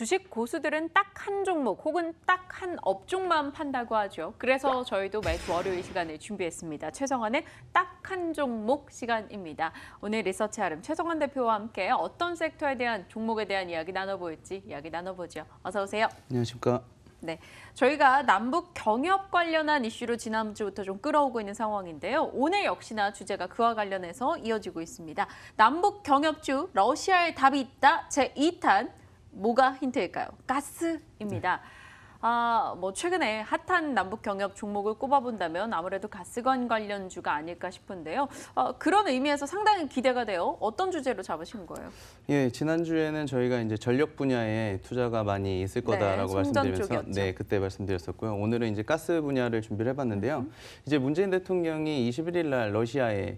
주식 고수들은 딱 한 종목 혹은 딱 한 업종만 판다고 하죠. 그래서 저희도 매주 월요일 시간을 준비했습니다. 최성환의 딱 한 종목 시간입니다. 오늘 리서치 아름 최성환 대표와 함께 어떤 섹터에 대한 종목에 대한 이야기 나눠볼지 이야기 나눠보죠. 어서 오세요. 안녕하십니까. 네, 저희가 남북 경협 관련한 이슈로 지난주부터 좀 끌어오고 있는 상황인데요. 오늘 역시나 주제가 그와 관련해서 이어지고 있습니다. 남북 경협주 러시아의 답이 있다 제2탄 뭐가 힌트일까요? 가스입니다. 최근에 핫한 남북 경협 종목을 꼽아본다면 아무래도 가스관 관련주가 아닐까 싶은데요. 그런 의미에서 상당히 기대가 돼요. 어떤 주제로 잡으신 거예요? 예, 지난주에는 저희가 이제 전력 분야에 투자가 많이 있을 거다라고 말씀드리면서 쪽이었죠. 그때 말씀드렸었고요. 오늘은 이제 가스 분야를 준비를 해봤는데요. 이제 문재인 대통령이 21일 날 러시아에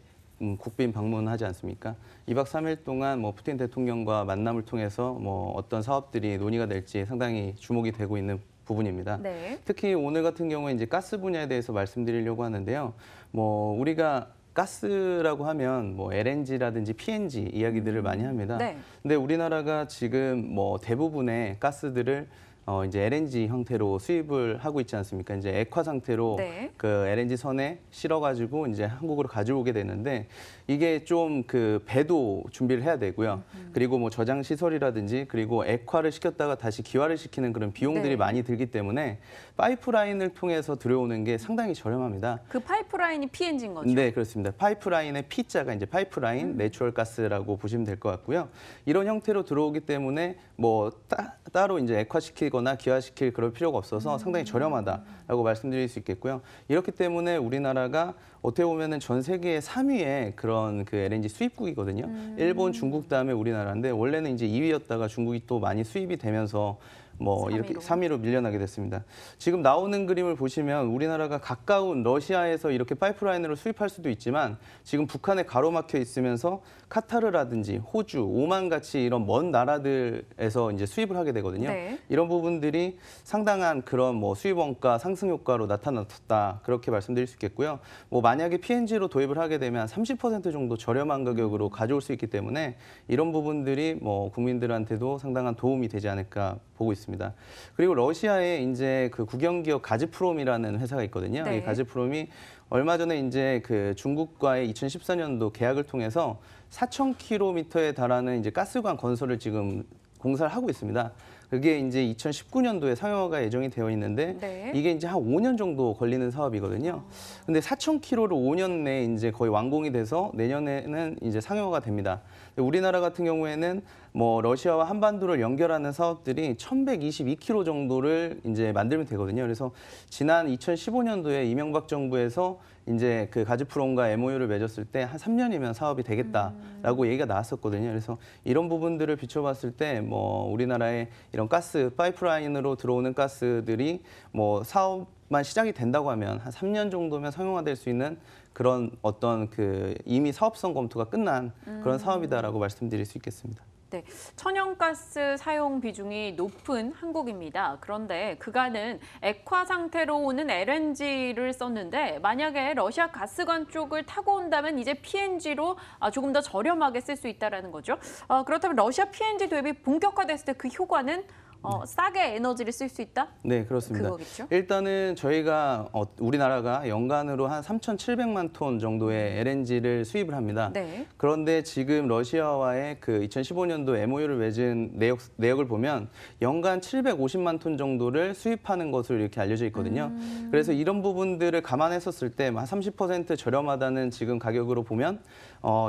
국빈 방문하지 않습니까? 2박 3일 동안 푸틴 대통령과 만남을 통해서 어떤 사업들이 논의가 될지 상당히 주목이 되고 있는 부분입니다. 네. 특히 오늘 같은 경우에 이제 가스 분야에 대해서 말씀드리려고 하는데요. 우리가 가스라고 하면 LNG라든지 PNG 이야기들을 많이 합니다. 네. 근데 우리나라가 지금 대부분의 가스들을 이제 LNG 형태로 수입을 하고 있지 않습니까? 이제 액화 상태로 네. 그 LNG 선에 실어가지고 이제 한국으로 가져오게 되는데 이게 좀 그 배도 준비를 해야 되고요. 그리고 저장 시설이라든지 그리고 액화를 시켰다가 다시 기화를 시키는 그런 비용들이 네. 많이 들기 때문에 파이프라인을 통해서 들어오는 게 상당히 저렴합니다. 그 파이프라인이 PNG인 거죠? 네, 그렇습니다. 파이프라인의 P자가 이제 파이프라인, 내추럴 가스라고 보시면 될 것 같고요. 이런 형태로 들어오기 때문에 따로 이제 액화시키거나 기화시킬 그럴 필요가 없어서 상당히 저렴하다라고 말씀드릴 수 있겠고요. 이렇기 때문에 우리나라가 어떻게 보면은 전 세계 3위의 그런 그 LNG 수입국이거든요. 일본, 중국 다음에 우리나라인데 원래는 이제 2위였다가 중국이 또 많이 수입이 되면서 이렇게 3위로 밀려나게 됐습니다. 지금 나오는 그림을 보시면 우리나라가 가까운 러시아에서 이렇게 파이프라인으로 수입할 수도 있지만 지금 북한에 가로막혀 있으면서 카타르라든지 호주, 오만 같이 이런 먼 나라들에서 이제 수입을 하게 되거든요. 네. 이런 부분들이 상당한 그런 수입 원가 상승 효과로 나타났다. 그렇게 말씀드릴 수 있겠고요. 만약에 PNG로 도입을 하게 되면 30% 정도 저렴한 가격으로 가져올 수 있기 때문에 이런 부분들이 국민들한테도 상당한 도움이 되지 않을까 보고 있습니다. 그리고 러시아에 이제 그 국영기업 가즈프롬이라는 회사가 있거든요. 네. 이 가즈프롬이 얼마 전에 이제 그 중국과의 2014년도 계약을 통해서 4,000km에 달하는 이제 가스관 건설을 지금 공사를 하고 있습니다. 그게 이제 2019년도에 상용화가 예정이 되어 있는데 네. 이게 이제 한 5년 정도 걸리는 사업이거든요. 근데 4,000km를 5년 내에 이제 거의 완공이 돼서 내년에는 이제 상용화가 됩니다. 우리나라 같은 경우에는 러시아와 한반도를 연결하는 사업들이 1,122km 정도를 이제 만들면 되거든요. 그래서 지난 2015년도에 이명박 정부에서 이제 그 가즈프롬과 MOU를 맺었을 때 한 3년이면 사업이 되겠다라고 얘기가 나왔었거든요. 그래서 이런 부분들을 비춰봤을 때 우리나라의 이런 가스 파이프라인으로 들어오는 가스들이 사업만 시작이 된다고 하면 한 3년 정도면 상용화될 수 있는 그런 어떤 그 이미 사업성 검토가 끝난 그런 사업이다라고 말씀드릴 수 있겠습니다. 네, 천연가스 사용 비중이 높은 한국입니다. 그런데 그간은 액화 상태로 오는 LNG를 썼는데 만약에 러시아 가스관 쪽을 타고 온다면 이제 PNG로 조금 더 저렴하게 쓸 수 있다는 거죠. 그렇다면 러시아 PNG 도입이 본격화됐을 때 그 효과는 싸게 에너지를 쓸 수 있다? 네, 그렇습니다. 그거겠죠? 일단은 저희가 우리나라가 연간으로 한 3,700만 톤 정도의 LNG를 수입을 합니다. 네. 그런데 지금 러시아와의 그 2015년도 MOU를 맺은 내역을 보면 연간 750만 톤 정도를 수입하는 것으로 이렇게 알려져 있거든요. 그래서 이런 부분들을 감안했었을 때 한 30% 저렴하다는 지금 가격으로 보면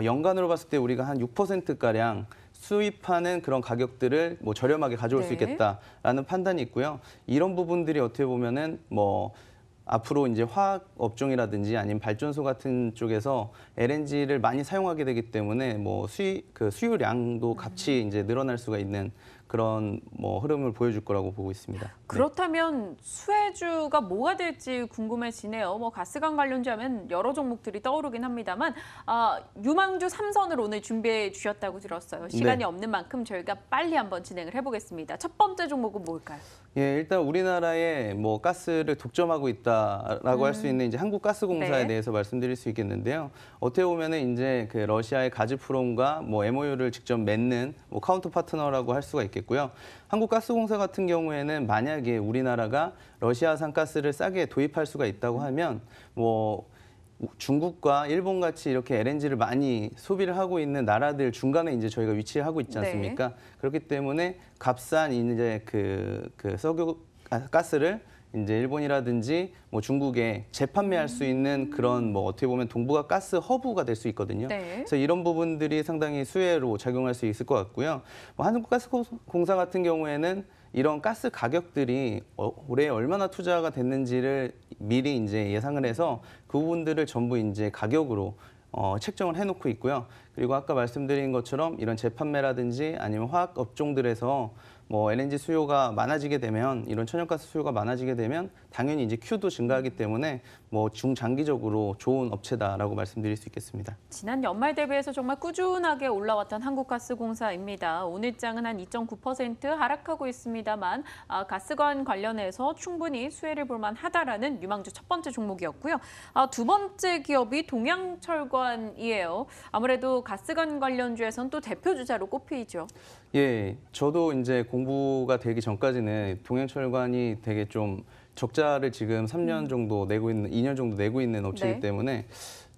연간으로 봤을 때 우리가 한 6%가량 수입하는 그런 가격들을 저렴하게 가져올 수 네. 있겠다라는 판단이 있고요. 이런 부분들이 어떻게 보면은 앞으로 이제 화학 업종이라든지 아니면 발전소 같은 쪽에서 LNG를 많이 사용하게 되기 때문에 수요량도 같이 이제 늘어날 수가 있는 그런 흐름을 보여줄 거라고 보고 있습니다. 그렇다면 수혜주가 뭐가 될지 궁금해지네요. 가스관 관련주 하면 여러 종목들이 떠오르긴 합니다만 유망주 3선을 오늘 준비해 주셨다고 들었어요. 시간이 네. 없는 만큼 저희가 빨리 한번 진행을 해보겠습니다. 첫 번째 종목은 뭘까요? 예, 일단 우리나라에 가스를 독점하고 있다라고 할 수 있는 이제 한국가스공사에 네. 대해서 말씀드릴 수 있겠는데요. 어떻게 보면은 이제 그 러시아의 가즈프롬과 MOU를 직접 맺는 카운터 파트너라고 할 수가 있겠고요. 있겠고요. 한국가스공사 같은 경우에는 만약에 우리나라가 러시아산 가스를 싸게 도입할 수가 있다고 하면 뭐 중국과 일본 같이 이렇게 LNG를 많이 소비를 하고 있는 나라들 중간에 이제 저희가 위치하고 있지 않습니까? 네. 그렇기 때문에 값싼 이제 그 석유 가스를 이제 일본이라든지 뭐 중국에 재판매할 수 있는 그런 뭐 어떻게 보면 동북아 가스 허브가 될 수 있거든요. 네. 그래서 이런 부분들이 상당히 수혜로 작용할 수 있을 것 같고요. 뭐 한국가스공사 같은 경우에는 이런 가스 가격들이 올해 얼마나 투자가 됐는지를 미리 이제 예상을 해서 그 부분들을 전부 이제 가격으로 책정을 해놓고 있고요. 그리고 아까 말씀드린 것처럼 이런 재판매라든지 아니면 화학 업종들에서 뭐 LNG 수요가 많아지게 되면 이런 천연가스 수요가 많아지게 되면 당연히 이제 큐도 증가하기 때문에 뭐 중장기적으로 좋은 업체다라고 말씀드릴 수 있겠습니다. 지난 연말 대비해서 정말 꾸준하게 올라왔던 한국가스공사입니다. 오늘장은 한 2.9% 하락하고 있습니다만 가스관 관련해서 충분히 수혜를 볼 만하다라는 유망주 첫 번째 종목이었고요. 두 번째 기업이 동양철관이에요. 아무래도 가스관 관련주에서는 또 대표 주자로 꼽히죠. 예, 저도 이제 공부가 되기 전까지는 동양철관이 되게 좀 적자를 지금 3년 정도 내고 있는, 2년 정도 내고 있는 업체이기 때문에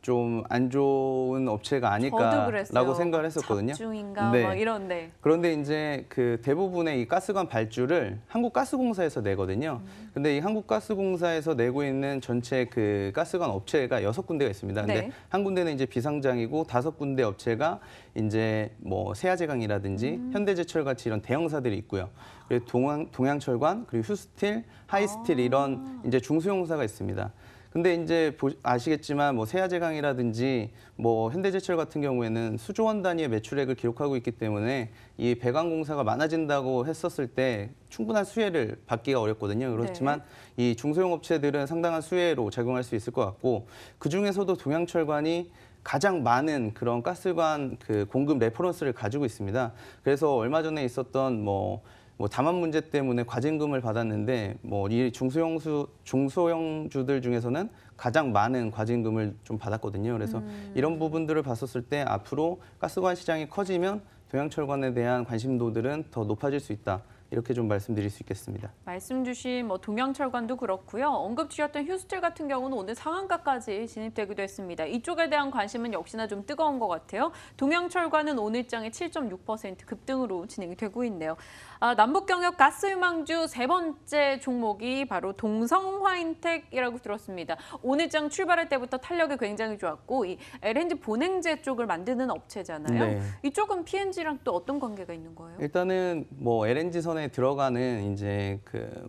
좀 안 좋은 업체가 아닐까라고 생각을 했었거든요. 잡중인가 막 이런데. 그런데 이제 그 대부분의 이 가스관 발주를 한국가스공사에서 내거든요. 근데 이 한국가스공사에서 내고 있는 전체 그 가스관 업체가 6군데가 있습니다. 근데 한 군데는 이제 비상장이고 5군데 업체가 이제 뭐 세아제강이라든지 현대제철 같이 이런 대형사들이 있고요. 그리고 동양철관, 그리고 휴스틸, 하이스틸 이런 이제 중소형사가 있습니다. 근데 이제 아시겠지만 뭐 세아제강이라든지 뭐 현대제철 같은 경우에는 수조원 단위의 매출액을 기록하고 있기 때문에 이 배관공사가 많아진다고 했었을 때 충분한 수혜를 받기가 어렵거든요. 그렇지만 이 중소형 업체들은 상당한 수혜로 작용할 수 있을 것 같고 그 중에서도 동양철관이 가장 많은 그런 가스관 그 공급 레퍼런스를 가지고 있습니다. 그래서 얼마 전에 있었던 뭐 담합 문제 때문에 과징금을 받았는데 뭐 이 중소형주들 중에서는 가장 많은 과징금을 좀 받았거든요. 그래서 이런 부분들을 봤었을 때 앞으로 가스관 시장이 커지면 동양철관에 대한 관심도들은 더 높아질 수 있다. 이렇게 좀 말씀드릴 수 있겠습니다. 말씀 주신 뭐 동양철관도 그렇고요. 언급 주셨던 휴스틸 같은 경우는 오늘 상한가까지 진입되기도 했습니다. 이쪽에 대한 관심은 역시나 좀 뜨거운 것 같아요. 동양철관은 오늘장에 7.6% 급등으로 진행이 되고 있네요. 남북경협 가스유망주 세 번째 종목이 바로 동성화인텍이라고 들었습니다. 오늘장 출발할 때부터 탄력이 굉장히 좋았고 이 LNG 본행제 쪽을 만드는 업체잖아요. 네. 이쪽은 P&G랑 또 어떤 관계가 있는 거예요? 일단은 뭐 LNG 선에 들어가는 이제 그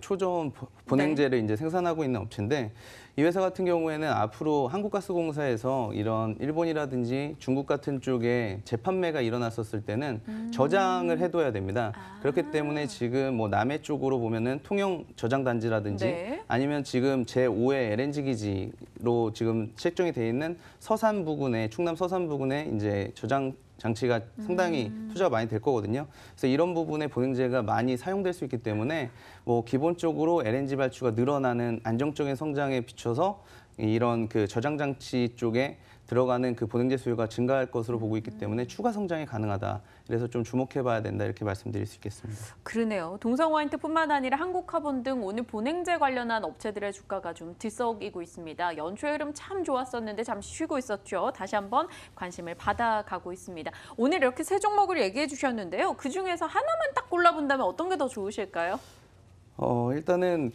초저온 본행제를 이제 생산하고 있는 업체인데 이 회사 같은 경우에는 앞으로 한국가스공사에서 이런 일본이라든지 중국 같은 쪽에 재판매가 일어났었을 때는 저장을 해둬야 됩니다. 그렇기 때문에 지금 뭐 남해 쪽으로 보면은 통영 저장 단지라든지 아니면 지금 제5의 LNG 기지로 지금 책정이 돼 있는 서산 부근에 충남 서산 부근에 이제 저장 장치가 상당히 투자가 많이 될 거거든요. 그래서 이런 부분에 본행제가 많이 사용될 수 있기 때문에 뭐 기본적으로 LNG 발주가 늘어나는 안정적인 성장에 비춰서 이런 그 저장 장치 쪽에 들어가는 그 본행제 수요가 증가할 것으로 보고 있기 때문에 추가 성장이 가능하다. 그래서 좀 주목해봐야 된다 이렇게 말씀드릴 수 있겠습니다. 그러네요. 동성화인트뿐만 아니라 한국카본 등 오늘 본행제 관련한 업체들의 주가가 좀 들썩이고 있습니다. 연초의 흐름 참 좋았었는데 잠시 쉬고 있었죠. 다시 한번 관심을 받아가고 있습니다. 오늘 이렇게 세 종목을 얘기해 주셨는데요. 그중에서 하나만 딱 골라본다면 어떤 게 더 좋으실까요? 일단은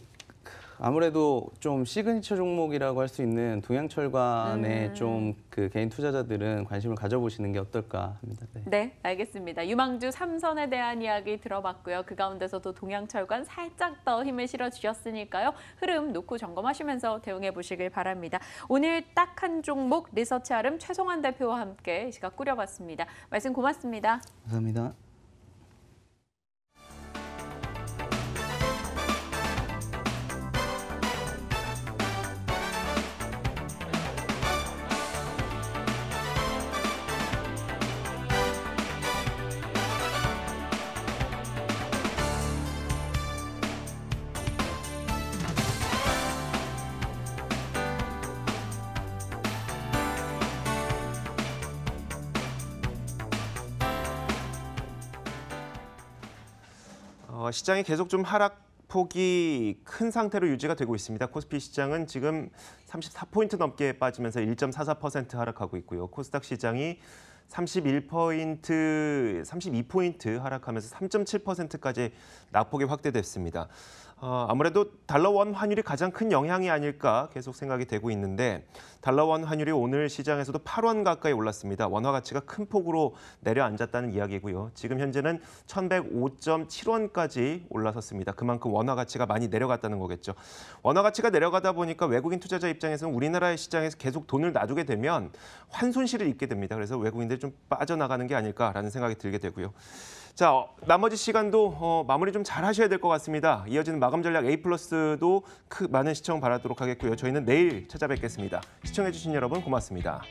아무래도 좀 시그니처 종목이라고 할 수 있는 동양철관에 좀 그 개인 투자자들은 관심을 가져보시는 게 어떨까 합니다. 네, 알겠습니다. 유망주 3선에 대한 이야기 들어봤고요. 그 가운데서도 동양철관 살짝 더 힘을 실어주셨으니까요. 흐름 놓고 점검하시면서 대응해 보시길 바랍니다. 오늘 딱 한 종목 리서치 아름 최성환 대표와 함께 이 시각 꾸려봤습니다. 말씀 고맙습니다. 감사합니다. 시장이 계속 좀 하락폭이 큰 상태로 유지가 되고 있습니다. 코스피 시장은 지금 34포인트 넘게 빠지면서 1.44% 하락하고 있고요. 코스닥 시장이 32포인트 하락하면서 3.7%까지 낙폭이 확대됐습니다. 아무래도 달러 원 환율이 가장 큰 영향이 아닐까 계속 생각이 되고 있는데 달러 원 환율이 오늘 시장에서도 8원 가까이 올랐습니다. 원화 가치가 큰 폭으로 내려앉았다는 이야기고요. 지금 현재는 1,105.7원까지 올라섰습니다. 그만큼 원화 가치가 많이 내려갔다는 거겠죠. 원화 가치가 내려가다 보니까 외국인 투자자 입장에서는 우리나라의 시장에서 계속 돈을 놔두게 되면 환손실을 입게 됩니다. 그래서 외국인들이 좀 빠져나가는 게 아닐까라는 생각이 들게 되고요. 자, 나머지 시간도 마무리 좀 잘 하셔야 될 것 같습니다. 이어지는 마감 전략 A+도 많은 시청 바라도록 하겠고요. 저희는 내일 찾아뵙겠습니다. 시청해주신 여러분 고맙습니다.